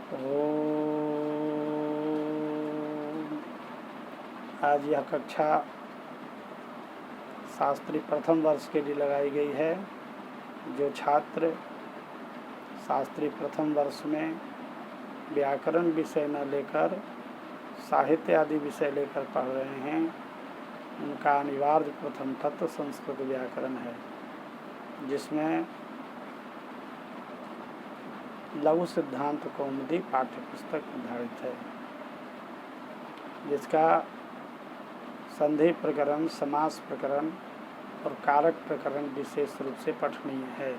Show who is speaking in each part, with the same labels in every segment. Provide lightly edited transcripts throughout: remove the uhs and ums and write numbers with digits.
Speaker 1: आज यह कक्षा शास्त्री प्रथम वर्ष के लिए लगाई गई है। जो छात्र शास्त्री प्रथम वर्ष में व्याकरण विषय न लेकर साहित्य आदि विषय लेकर पढ़ रहे हैं, उनका अनिवार्य प्रथम तत्व संस्कृत व्याकरण है, जिसमें लघु सिद्धांत कौमुदी पाठ्य पुस्तक निर्धारित है, जिसका संधि प्रकरण, समास प्रकरण और कारक प्रकरण विशेष रूप से पठनीय है।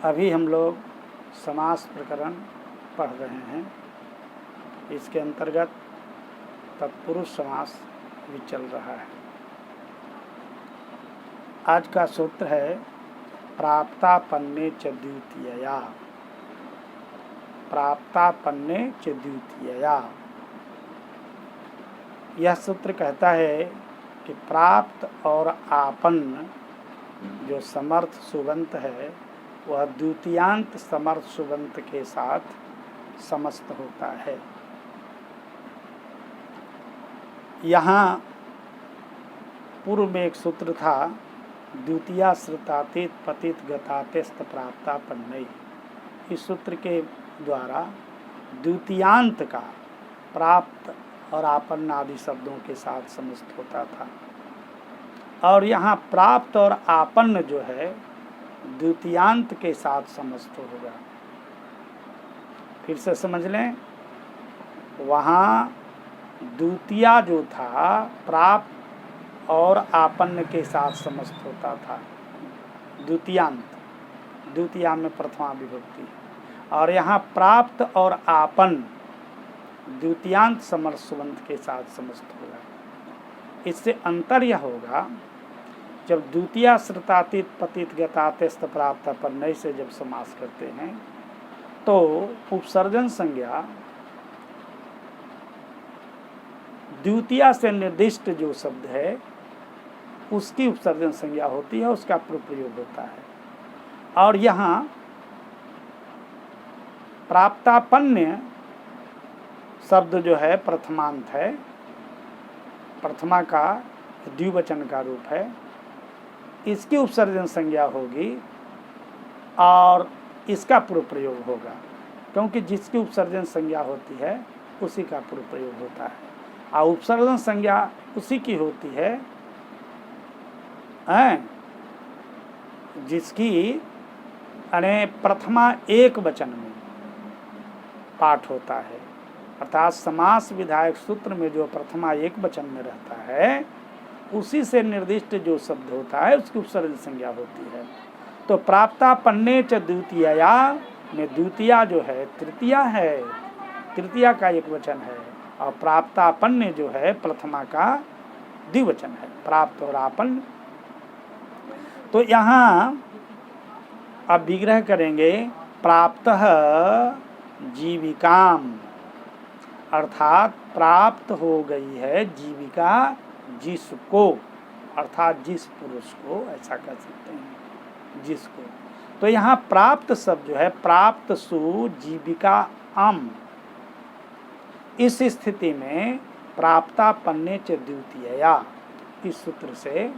Speaker 1: अभी हम लोग समास प्रकरण पढ़ रहे हैं। इसके अंतर्गत तत्पुरुष समास भी चल रहा है। आज का सूत्र है प्राप्तापन्ने च द्वितीयया। प्राप्तापन्ने च द्वितीयया। यह सूत्र कहता है कि प्राप्त और आपन्न जो समर्थ सुबंत है, वह द्वितीयांत समर्थ सुबंत के साथ समस्त होता है। यहाँ पूर्व में एक सूत्र था, द्वितीया श्रुतातीत पतित गतातेस्त प्राप्तापन्नई। इस सूत्र के द्वारा द्वितीयांत का प्राप्त और आपन्न आदि शब्दों के साथ समस्त होता था, और यहाँ प्राप्त और आपन्न जो है द्वितीयांत के साथ समस्त होगा। फिर से समझ लें, वहाँ द्वितीया जो था प्राप्त और आपन्न के साथ समस्त होता था, द्वितीयांत, द्वितीया में प्रथमा विभक्ति है, और यहाँ प्राप्त और आपन्न द्वितीयांत समर्थ सुबंत के साथ समस्त होगा। इससे अंतर यह होगा, जब द्वितीया श्रुतातीत पतित गतातेस्त प्राप्तापन्नई से जब समास करते हैं तो उपसर्जन संज्ञा द्वितीया से निर्दिष्ट जो शब्द है उसकी उपसर्जन संज्ञा होती है, उसका प्रयोग होता है। और यहाँ प्राप्तापन्न शब्द जो है प्रथमांत है, प्रथमा का द्विवचन का रूप है, इसकी उपसर्जन संज्ञा होगी और इसका पूर्व प्रयोग होगा, क्योंकि जिसकी उपसर्जन संज्ञा होती है उसी का पूर्व प्रयोग होता है। और उपसर्जन संज्ञा उसी की होती है जिसकी प्रथमा एक वचन में पाठ होता है। अर्थात समास विधायक सूत्र में जो प्रथमा एक वचन में रहता है, उसी से निर्दिष्ट जो शब्द होता है उसकी उपसर्जन संज्ञा होती है। तो प्राप्तापन्ने च द्वितीयया में द्वितीया जो है तृतीया है, तृतीया का एक वचन है, और प्राप्तापन्न जो है प्रथमा का द्विवचन है, प्राप्त और आपन्न। तो यहाँ अब विग्रह करेंगे, प्राप्तः जीविकाम, अर्थात प्राप्त हो गई है जीविका जिसको, अर्थात जिस पुरुष को, ऐसा कह सकते हैं, जिसको। तो यहाँ प्राप्त शब्द जो है प्राप्त सु जीविका अम, इस स्थिति में प्राप्तापन्ने च द्वितीयया इस सूत्र से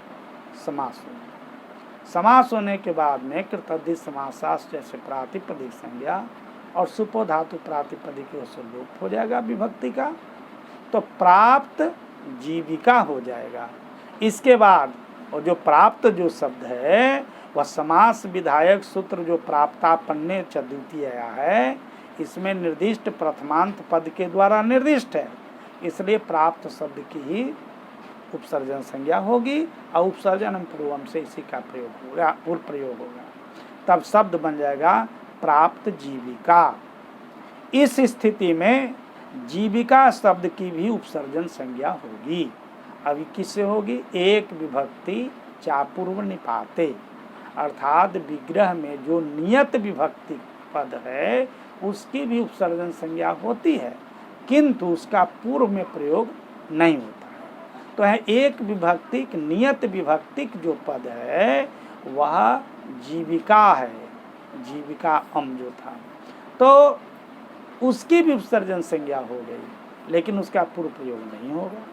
Speaker 1: समास हो। समास होने के बाद में कृतद्धि समासास जैसे प्रातिपदिक संज्ञा और सुपो धातु प्रातिपदिक लोप हो जाएगा विभक्ति का, तो प्राप्त जीविका हो जाएगा। इसके बाद और जो प्राप्त जो शब्द है वह समास विधायक सूत्र जो प्राप्तापन्ने च द्वितीयया है, इसमें निर्दिष्ट प्रथमांत पद के द्वारा निर्दिष्ट है, इसलिए प्राप्त शब्द की ही उपसर्जन संज्ञा होगी, और उपसर्जन पूर्वम से इसी का प्रयोग होगा, पूर्व प्रयोग होगा, तब शब्द बन जाएगा प्राप्त जीविका। इस स्थिति में जीविका शब्द की भी उपसर्जन संज्ञा होगी। अभी किससे होगी? एक विभक्ति चापूर्व निपाते, अर्थात विग्रह में जो नियत विभक्ति पद है उसकी भी उपसर्जन संज्ञा होती है, किंतु उसका पूर्व में प्रयोग नहीं होता है। तो है एक विभक्तिक नियत विभक्तिक जो पद है वह जीविका है, जीविका अम जो था, तो उसकी भी उपसर्जन संज्ञा हो गई, लेकिन उसका पूर्व प्रयोग नहीं होगा।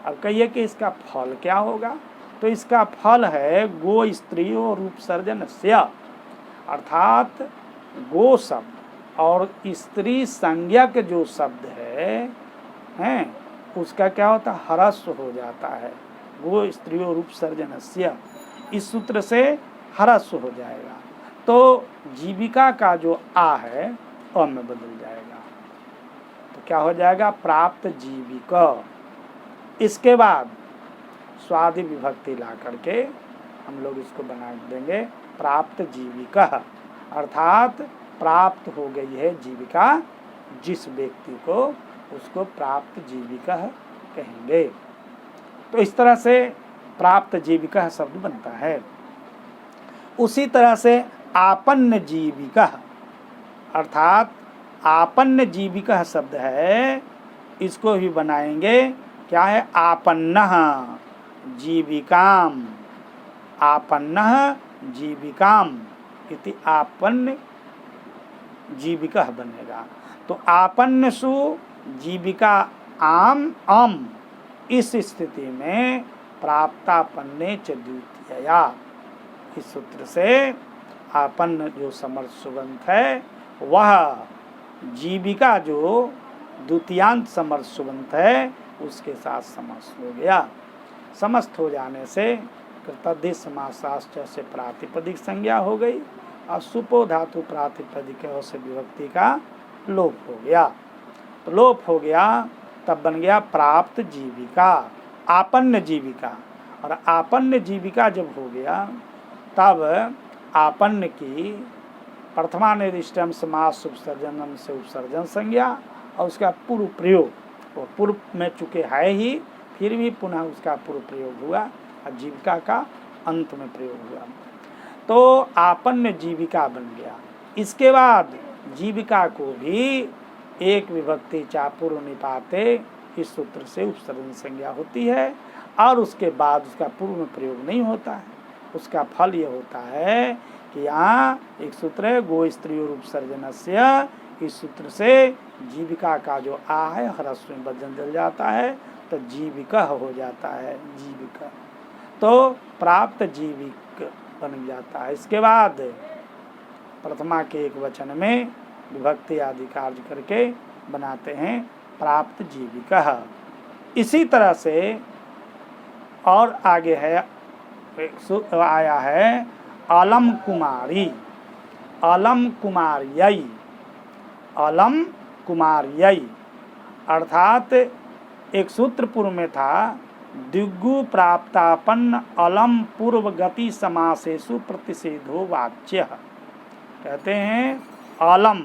Speaker 1: अब कहिए कि इसका फल क्या होगा, तो इसका फल है गो स्त्री और उपसर्जन से, अर्थात गो शब्द और स्त्री संज्ञा के जो शब्द हैं उसका क्या होता है, ह्रस्व हो जाता है। गो स्त्री और उपसर्जन से, इस सूत्र से ह्रस्व हो जाएगा, तो जीविका का जो आ है अ में बदल जाएगा, तो क्या हो जाएगा, प्राप्त जीविका। इसके बाद स्वादि विभक्ति ला करके हम लोग इसको बना देंगे प्राप्त जीविका, अर्थात प्राप्त हो गई है जीविका जिस व्यक्ति को, उसको प्राप्त जीविका कहेंगे। तो इस तरह से प्राप्त जीविका शब्द बनता है। उसी तरह से आपन्न जीविका, अर्थात आपन्न जीविका शब्द है, इसको भी बनाएंगे क्या है, आपन्नः जीविकाम, आपन्नः जीविकाम इति आपन्न जीविका बनेगा। तो आपन्नसु जीविका आम अम, इस स्थिति में प्राप्तापन्ने च द्वितीया, इस सूत्र से आपन्न जो समर्थ सुबंत है वह जीविका जो द्वितीयांत समर्थ सुबंत है उसके साथ समस्त हो गया। समस्त हो जाने से कृतद्धित समासाश्च से प्रातिपदिक संज्ञा हो गई और सुपो धातु प्रातिपदिक से विभक्ति का लोप हो गया। तो लोप हो गया तब बन गया प्राप्त जीविका, आपन्न जीविका। और आपन्न जीविका जब हो गया तब आपन्न की प्रथमा निर्दिष्टम समास उपसर्जनम से उपसर्जन संज्ञा और उसका पूर्व प्रयोग, वो पूर्व में चुके है ही, फिर भी पुनः उसका पूर्व प्रयोग हुआ और जीविका का अंत में प्रयोग हुआ, तो आपन्न जीविका बन गया। इसके बाद जीविका को भी एक विभक्ति चा पूर्व निपाते इस सूत्र से उपसर्जन संज्ञा होती है और उसके बाद उसका पूर्व में प्रयोग नहीं होता है। उसका फल ये होता है कि यहाँ एक सूत्र है गो स्त्री और उपसर्जनस्य, इस सूत्र से जीविका का जो आ है ह्रस्व में बदल जाता है तो जीविका हो जाता है, जीविका तो प्राप्त जीविक बन जाता है। इसके बाद प्रथमा के एक वचन में विभक्ति आदि कार्य करके बनाते हैं प्राप्त जीविका। इसी तरह से और आगे है आया है अलम कुमारी, अलम कुमार्यई, अलम कुमार्यई, अर्थात एक सूत्र पूर्व में था दिग्गु प्राप्तापन्न अलम पूर्व गति समासेषु प्रतिषेधो वाच्य। कहते हैं अलम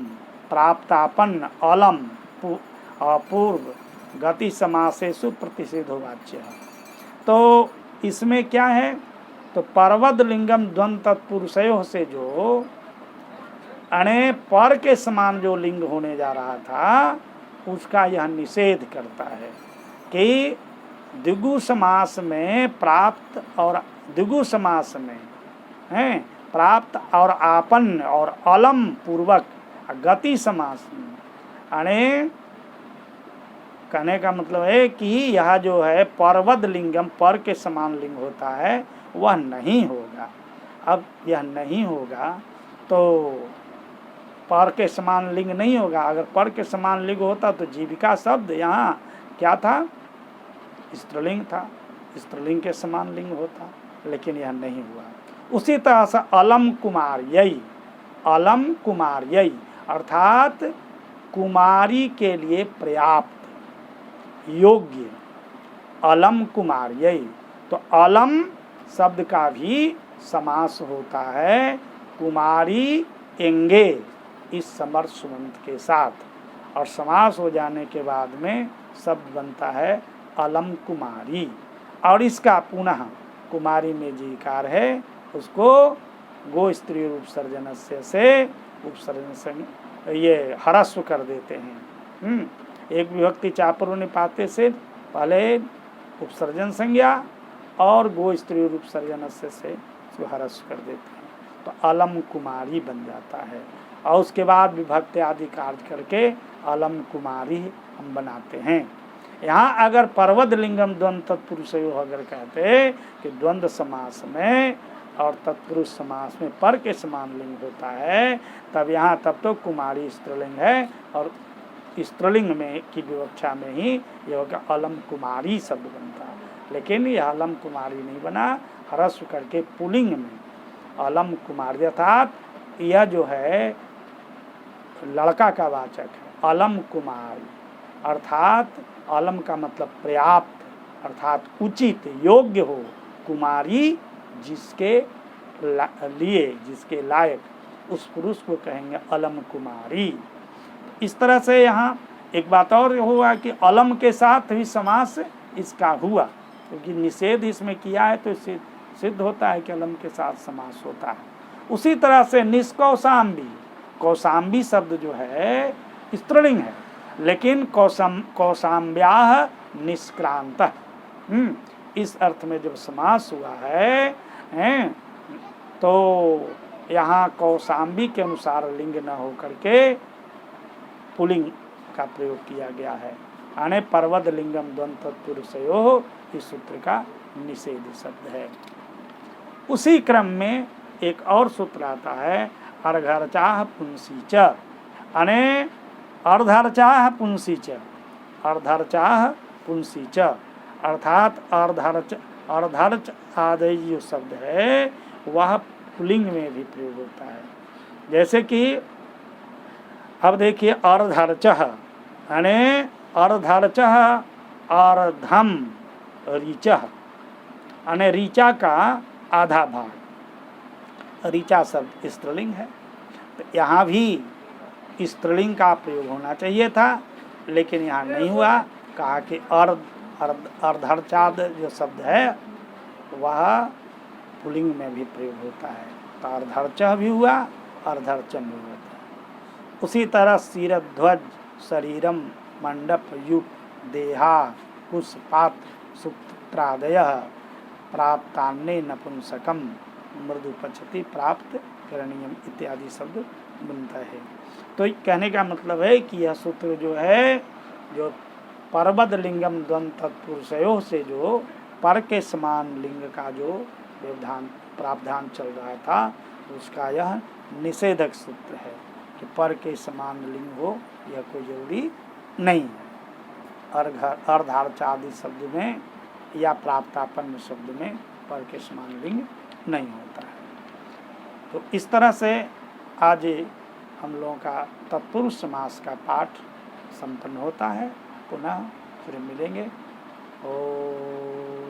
Speaker 1: प्राप्तापन्न अलम पूर्व गति समासेषु प्रतिषेधो वाच्य। तो इसमें क्या है, तो पर्वत लिंगम द्वंद तत्पुरुषयों से जो अणे पर के समान जो लिंग होने जा रहा था उसका यह निषेध करता है कि द्विगु समास में प्राप्त और द्विगु समास में हैं प्राप्त और आपन्न और अलम पूर्वक गति समास में अणे कहने का मतलब है कि यह जो है पर्वत लिंगम पर के समान लिंग होता है वह नहीं होगा। अब यह नहीं होगा तो पर के समान लिंग नहीं होगा। अगर पर के समान लिंग होता तो जीविका शब्द यहाँ क्या था, स्त्रीलिंग था, स्त्रीलिंग के समान लिंग होता, लेकिन यह नहीं हुआ। उसी तरह से अलम कुमार्यई, अलम कुमार्यई अर्थात कुमारी के लिए पर्याप्त योग्य, अलम कुमार्यई। तो अलम शब्द का भी समास होता है कुमारी एंगे इस समर्थ सुबंत के साथ, और समास हो जाने के बाद में शब्द बनता है अलम कुमारी। और इसका पुनः कुमारी में जीकार है उसको गो स्त्री उपसर्जन से उपसर्जन से ये ह्रस्व कर देते हैं। एक विभक्ति चापूर्व निपाते से पहले उपसर्जन संज्ञा और गो स्त्री उपसर्जन से उसको ह्रस्व कर देते हैं। तो अलम कुमारी बन जाता है। और उसके बाद विभक्ति आदि कार्य करके अलम कुमारी हम बनाते हैं। यहाँ अगर पर्वत लिंगम द्वंद तत्पुरुषयो अगर कहते कि द्वंद्व समास में और तत्पुरुष समास में पर के समान लिंग होता है, तब यहाँ तब तो कुमारी स्त्रीलिंग है और स्त्रीलिंग में की विवक्षा में ही यह होगा अलम कुमारी शब्द बनता है। लेकिन यह अलम कुमारी नहीं बना, ह्रस्व करके पुलिंग में अलम कुमारी, अर्थात यह जो है लड़का का वाचक है। अलम कुमारी अर्थात अलम का मतलब पर्याप्त अर्थात उचित योग्य हो, कुमारी जिसके लिए जिसके लायक उस पुरुष को कहेंगे अलम कुमारी। इस तरह से यहाँ एक बात और हुआ कि अलम के साथ भी समास इसका हुआ, क्योंकि निषेध इसमें किया है तो इससे सिद्ध होता है कि अलम के साथ समास होता है। उसी तरह से निष्कौशाम्बी, कौशाम्बी शब्द जो है स्त्रीलिंग है, लेकिन कौशाम्ब्याः निष्क्रांत, इस अर्थ में जब समास हुआ है तो यहाँ कौशाम्बी के अनुसार लिंग न हो करके पुलिंग का प्रयोग किया गया है। यानी पर्वत लिंगम द्वंद तत्पुरुषयो इस सूत्र का निषेध शब्द है। उसी क्रम में एक और सूत्र आता है अर्धर्चाः पुंसी च, यानी अर्धर्चाः पुंसी च, अर्धर्चाः पुंसी च अर्थात अर्धर्च आदि जो शब्द है वह पुलिंग में भी प्रयोग होता है। जैसे कि अब देखिए अर्धर्चः, यानी अर्धर्चः अर्धम ऋचः, यानी ऋचा का आधा भाग, ऋचा शब्द स्त्रीलिंग है, तो यहाँ भी स्त्रीलिंग का प्रयोग होना चाहिए था, लेकिन यहाँ नहीं हुआ। कहा कि अर्धर्चाद जो शब्द है वह पुलिंग में भी प्रयोग होता है, तो अर्धर्चः भी हुआ, अर्धर्चम भी होता है। उसी तरह शिरध्वज शरीरम मंडप युग देहा कुशपात सूत्रादयः प्राप्तान्ने नपुंसकम मृदुपचति प्राप्त करणीयम इत्यादि शब्द बनता है। तो कहने का मतलब है कि यह सूत्र जो है जो पर्वत लिंगम द्वंद तत्पुरुषयोः से जो पर के समान लिंग का जो व्यवधान प्रावधान चल रहा था उसका यह निषेधक सूत्र है कि पर के समान लिंग हो यह कोई जरूरी नहीं है। अर्धार्चादि शब्द में या प्राप्तापन्न शब्द में पर के समान लिंग नहीं होता है। तो इस तरह से आज हम लोगों का तत्पुरुष समास का पाठ संपन्न होता है। पुनः फिर मिलेंगे। ओम।